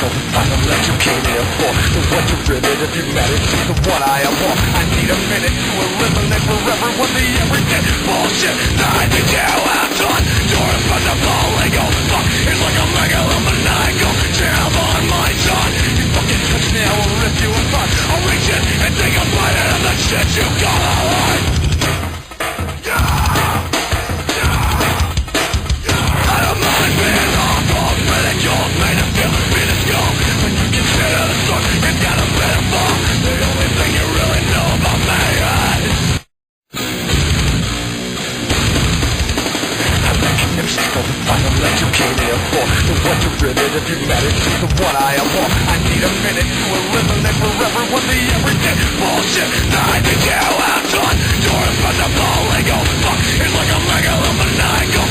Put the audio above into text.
mystical, the final that you came here for. The one to rivet if you met it, just the one I abhor. I need a minute to eliminate forever what the everyday bullshit that I think you have done. You're impossible, ego, fuck, it's like a megalomaniacal jam on my tongue. You fucking touch me, I will rip you apart. I'll reach in and take a bite out of the shit you call a life. I don't mind being awful, ridiculed, made to feel minuscule. When you consider the source, it's got a pitiful. The only thing you really know about me is I'm making them mystical, the final that you came here for. The one to rivet if you met it, just the one I abhor. I need a minute to eliminate forever what the everyday bullshit that I think you have done. You're impossible, ego, fuck, it's like a megalomaniacal